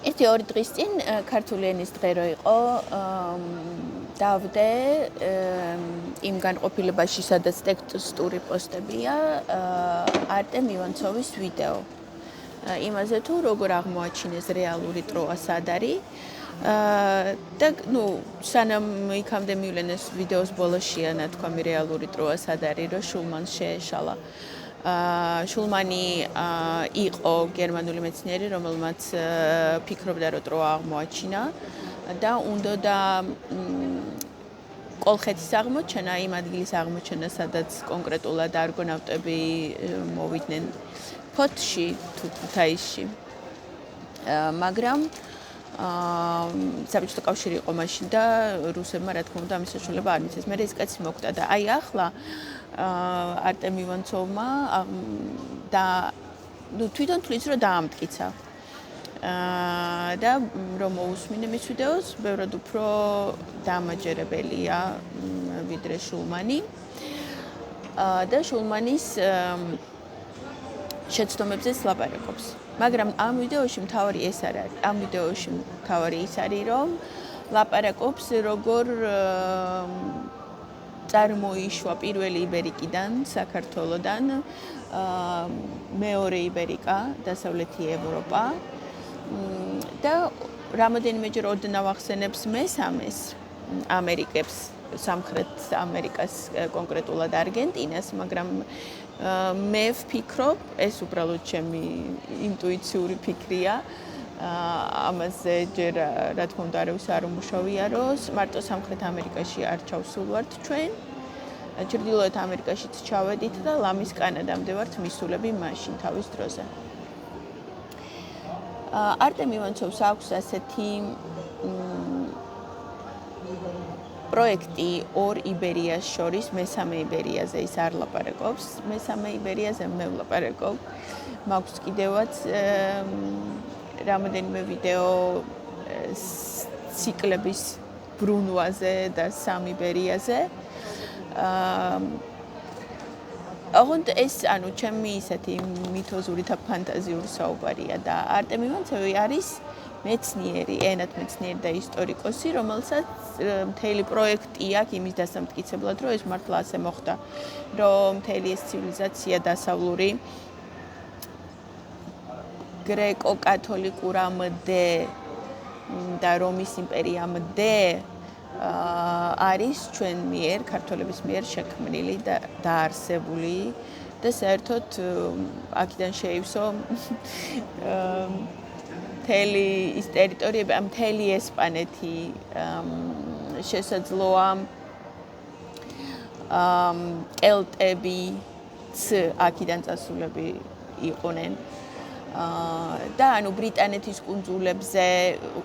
ერთი ორი დღის წინ ქართული ენის დღე რო იყო, დავდე იმ განყოფილებაში, სადაც ტექსტური პოსტებია, არტემ ივანცოვის ვიდეო. იმაზე თუ როგორ აღმოაჩინეს რეალური ტროა სად არის. და სანამ იქამდე მივლენეს ვიდეოს ბოლოშია ნათქვამი რეალური ტროა სად არის, რომ შულმანს შეეშალა. შულმანი იყო გერმანული მეცნიერი, რომელმაც ფიქრობდა, რომ ტროა აღმოაჩინა და უნდოდა კოლხეთის აღმოჩენა, იმ ადგილის აღმოჩენა, სადაც კონკრეტულად არგონავტები მოვიდნენ ფოთში თუ ქუთაისში. მაგრამ საბჭოთა კავშირი იყო მაშინ და რუსებმა რა თქმა უნდა ამის საშუალება არ მისცეს. მე ეს კაცი მოკვდა და აი ახლა არტემ ივანცოვმა და თვითონ თulis რომ დაამტკიცა. და რომ მოусმინე მის ვიდეოს, ბევრად უფრო დამაჯერებელია ვიდრე შულმანი. და შულმანის შეცდომებზეც ლაპარაკობს. მაგრამ ამ ვიდეოში მთავარი ეს არ არის. ამ ვიდეოში მთავარი ის არის, რომ ლაპარაკობს როგორ წარმოიშვა პირველი იბერიკიდან, საქართველოდან მეორე იბერიკა, დასავლეთი ევროპა და რამოდენიმეჯერ ოდნავ ახსენებს მესამეს ამერიკებს, სამხრეთ ამერიკას, კონკრეტულად არგენტინას, მაგრამ მე ვფიქრობ, ეს უბრალოდ ჩემი ინტუიციური ფიქრია, ამაზე ჯერ რა თქმა უნდა არავის არ უმუშავია, რომ მარტო სამხრეთ ამერიკაში არ ჩავსულვართ ჩვენ, ჩრდილოეთ ამერიკაშიც ჩავედით და ლამის კანადამდე ვართ მისულები მაშინ თავის დროზე. არტემ ივანცოვს აქვს ასეთი პროექტი ორ იბერიას შორის, მესამე იბერიაზე ის არ ლაპარაკობს, მესამე იბერიაზე მე ვლაპარაკობ. მაქვს კიდევაც რამოდენიმე ვიდეო ციკლების ბრუნვაზე და სამ იბერიაზე. ოღონდ ეს ჩემი ისეთი მითოზური და ფანტაზიური საუბარია და არტემ ივანცოვი არის მეცნიერი, ენათ მეცნიერი და ისტორიკოსი, რომელსაც მთელი პროექტი აქვს იმის დასამტკიცებლად, რომ ეს მართლა ასე მოხდა, რომ მთელი ეს ცივილიზაცია დასავლური გრეკო-კათოლიკურამდე და რომის იმპერიამდე არის ჩვენ მიერ, ქართველების მიერ შექმნილი და დაარსებული და საერთოდ აქედან შეივსო მთელი ის ტერიტორიები, მთელი ესპანეთი შესაძლოა კელტებიც აქედან წასულები იყვნენ. და ბრიტანეთის კუნძულებზე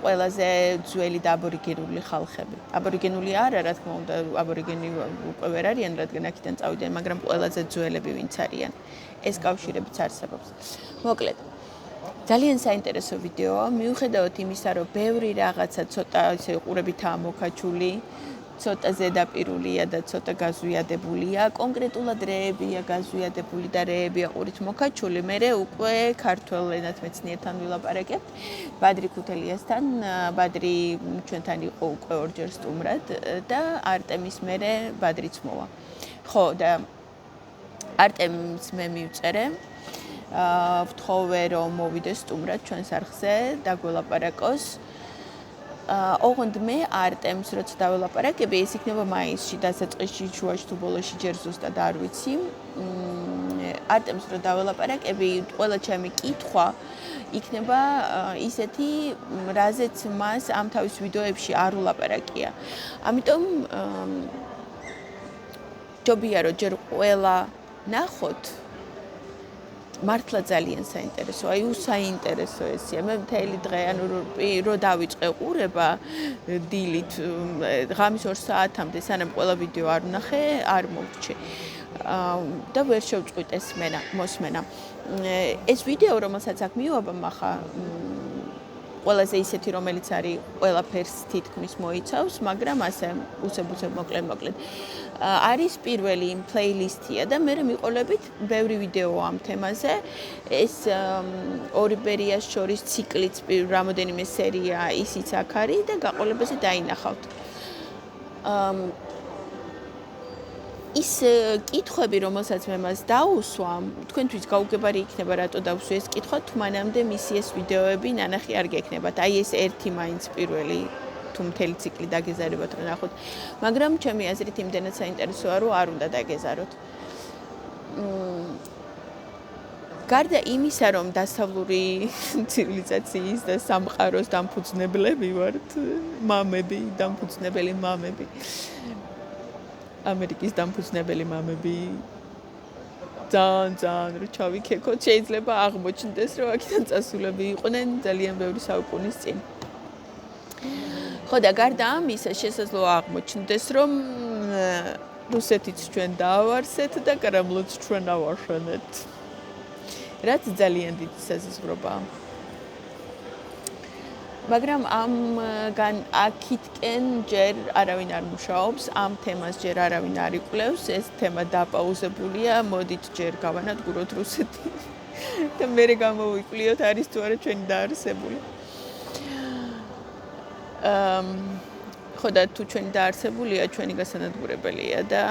ყველაზე ძველი და აბორიგენული ხალხები. აბორიგენული არა, რა თქმა უნდა, აბორიგენი უკვე ვერ არიან, რადგან აქედან წავიდნენ, მაგრამ ყველაზე ძველები ვინც არიან. ეს კავშირებიც არსებობს. მოკლედ, ძალიან საინტერესო ვიდეოა, მიუხედავად იმისა, რომ ბევრი რაღაცა ცოტა ისე ყურებითაა მოქაჩული, ცოტა ზედაპირულია და ცოტა გაზვიადებულია, კონკრეტულად რეებია გაზვიადებული და რეებია ყურით მოქაჩული. მე უკვე ქართველ ენათ მეცნიერთან ვილაპარაკებთ, ბადრი ქუთელიასთან, ბადრი ჩვენთან იყო უკვე ორჯერ სტუმრად და არტემის მერე ბადრიც მოვა. ხო, და არტემს მე მივწერე, ვთხოვე რომ მოვიდეს სტუმრად ჩვენს არხზე და გველაპარაკოს. ოღონდ მე არტემს როცა დაველაპარაკები, ეს იქნება მაისში, დასაწყისში, შუაში თუ ბოლოში ჯერ ზუსტად არ ვიცი. არტემს რო დაველაპარაკები, ყველა ჩემი კითხვა იქნება ისეთი, რაზეც მას ამ თავის ვიდეოებში არ ულაპარაკია. ამიტომ ჯობია რომ ჯერ ყველა ნახოთ. მართლა ძალიან საინტერესო, აი უსაინტერესო ესია. მე მთელი დღე, რო დავიწყე ყურება დილით, ღამის 2 საათამდე, სანამ ყველა ვიდეო არ ვნახე, არ მოვჭი. და ვერ შევწყვიტ ეს მოსმენა. ეს ვიდეო, რომელსაც აქ მივაბამ ახლა ყველაზე ისეთი, რომელიც არის ყველაფერს თითქმის მოიცავს, მაგრამ ასე უსებუცებ მოკლედ. არის პირველი პლეილისტია და მე მიყოლებით ბევრი ვიდეო ამ თემაზე. ეს ორი ბერიას შორის ციკლიც რამოდენიმე სერია ისიც აქ არის და გაყოლებაზე დაინახავთ. ის კითხვები, რომელსაც მე მას დაუსვა, თქვენთვის გაუგებარი იქნება რატო დავსვი ეს კითხვა, თუ მანამდე მისი ეს ვიდეოები ნანახი არ გექნებათ. აი ეს ერთი მაინც პირველი თუ მთელი ციკლი დაგეზარებათ რომ ნახოთ. მაგრამ ჩემი აზრით იმდენად საინტერესოა, რომ არ უნდა დაგეზაროთ. გარდა იმისა, რომ დასავლური ცივილიზაციის და სამყაროს დამფუძნებლები ვართ, მამები, დამფუძნებელი მამები. ამერიკის დამფუძნებელი მამები ძალიან რომ ჩავიქეკოთ, შეიძლება აღმოჩნდეს, რომ აქედან წასულები იყვნენ ძალიან ბევრი საუკუნის წინ. ხო და გარდა ამისა, შესაძლოა აღმოჩნდეს, რომ რუსეთიც ჩვენ დაავარსეთ და კრემლიც ჩვენ ავარშენეთ. რაც ძალიან დიდი საზღვრებაა. მაგრამ ამგან აქითკენ ჯერ არავინ არ მუშაობს, ამ თემას ჯერ არავინ არ იკვლევს, ეს თემა დაპაუზებულია, მოდით ჯერ გავანადგუროთ რუსეთი და მერე გამოვიკვლიოთ არის თუ არა ჩვენი დაარსებული. ხო და თუ ჩვენი დაარსებულია, ჩვენი გასანადგურებელია და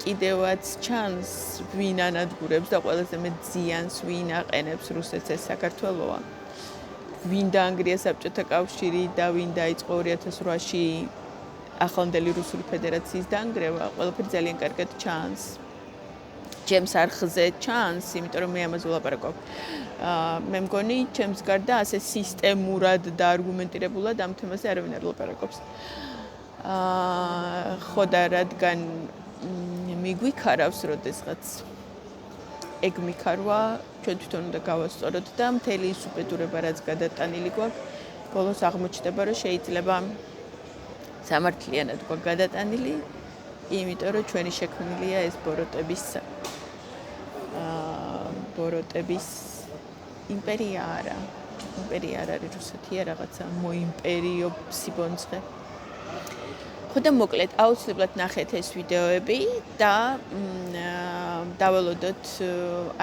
კიდევაც ჩანს ვინ ანადგურებს და ყველაზე მეტ ზიანს ვინ აყენებს რუსეთს ეს საქართველოა. ვინ დაანგრია საბჭოთა კავშირი და ვინ დაიწყო 2008-ში ახლანდელი რუსული ფედერაციის დანგრევა, ყველაფერი ძალიან კარგად ჩანს. ჩემს არხზე ჩანს, იმიტომ რომ მე ამაზე ვლაპარაკობ. მე მგონი, ჩემს გარდა ასე სისტემურად და არგუმენტირებულად ამ თემაზე არავინ არ ვლაპარაკობს. ხო და რადგან მიგვიქარავს, როდესღაც ეგ მიქარვა, ჩვენ თვითონ უნდა გავასწოროთ და მთელი ის უბედურება, რაც გადატანილი გვაქვს, ბოლოს აღმოჩნდება, რომ შეიძლება სამართლიანად გვაქვს გადატანილი, იმიტომ რომ ჩვენი შექმნილია ეს ბოროტების იმპერია არა. იმპერია არ არის რუსეთია, რაღაცა მოიმპერიო სიბონცხე. ხო და მოკლედ, აუცილებლად ნახეთ ეს ვიდეოები და დაველოდოთ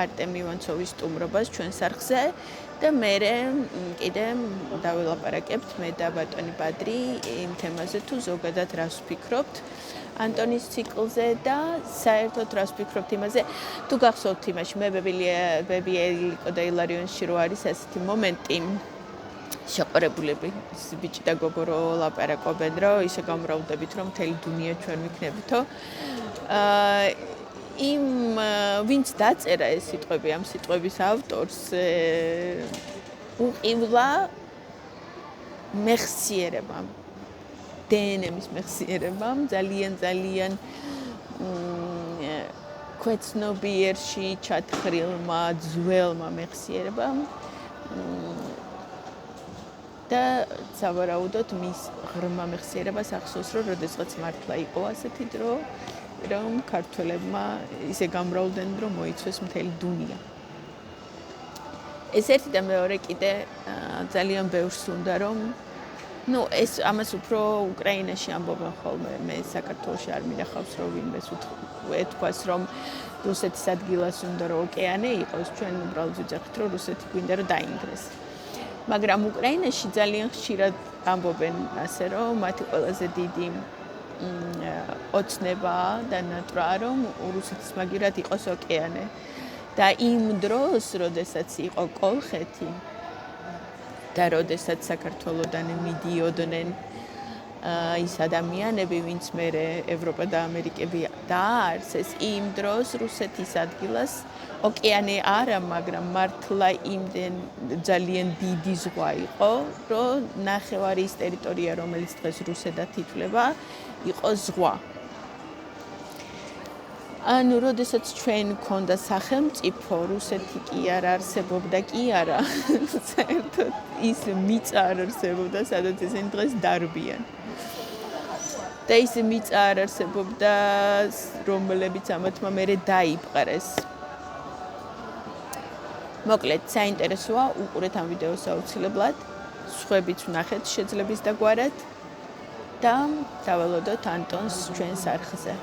არტემ ივანცოვის სტუმრობას ჩვენს არხზე და მერე კიდე დაველაპარაკებთ მე და ბატონი ბადრი იმ თემაზე თუ ზოგადად რას ვფიქრობთ ანტონის ციკლზე და საერთოდ რას ვფიქრობთ იმაზე თუ გახსოვთ იმაში მე ბები ელიკო და ილარიონში რო არის ასეთი მომენტი შეყარებულები ბიჭი და გოგო რო ლაპარაკობენ რომ ისე გამრავლდებით რომ მთელი დუნია ჩვენ ვიქნებითო იმ ვინც დაწერა ეს სიტყვები ამ სიტყვების ავტორს უყივლა მეხსიერებამ დნმ-ის მეხსიერებამ ძალიან ქვეცნობიერში ჩათხრილმა ძველმა მეხსიერებამ და სავარაუდოდ მის ღრმა მეხსიერებას ახსოვს რომ როდესაც მართლა იყო ასეთი დრო რომ ქართველებმა ისე გამრავლდნენ რომ მოიცვეს მთელი დუნია. ეს ერთი და მეორე კიდე ძალიან ბევრს უნდა რომ ეს ამას უფრო უკრაინაში ამბობენ ხოლმე მე საქართველოში არ მინახავს რომ ვინმეს ეთქვას რომ რუსეთის ადგილას უნდა რომ ოკეანე იყოს ჩვენ უბრალოდ ვიძახით რომ რუსეთი გვინდა რომ დაინგრეს. მაგრამ უკრაინაში ძალიან ხშირად ამბობენ ასე რომ მათი ყველაზე დიდი ოცნება და ნატრა რომ რუსეთის მაგირად იყოს ოკეანე და იმ დროს როდესაც იყო კოლხეთი და როდესაც საქართველოდან მიდიოდნენ ის ადამიანები ვინც მერე ევროპა და ამერიკები დააარსეს იმ დროს რუსეთის ადგილას ოკეანე არა მაგრამ მართლა იმდენ ძალიან დიდი ზღვა იყო რომ ნახევარის ტერიტორია რომელიც დღეს რუსეთად ითვლება იყო ზღვა. ანუ როდესაც ჩვენ გქონდა სახელმწიფო რუსეთი კი არ არსებობდა კი არა საერთოდ ის მიწა არ არსებობდა სადაც ესენი დღეს დარბიან. და ის მიწა არ არსებობდა რომლებიც ამათმა მერე დაიპყრეს. მოკლედ საინტერესოა უყურეთ ამ ვიდეოს აუცილებლად. სხვებიც ვნახეთ შეძლების და გვარად და დაველოდოთ ანტონს ჩვენს არხზე.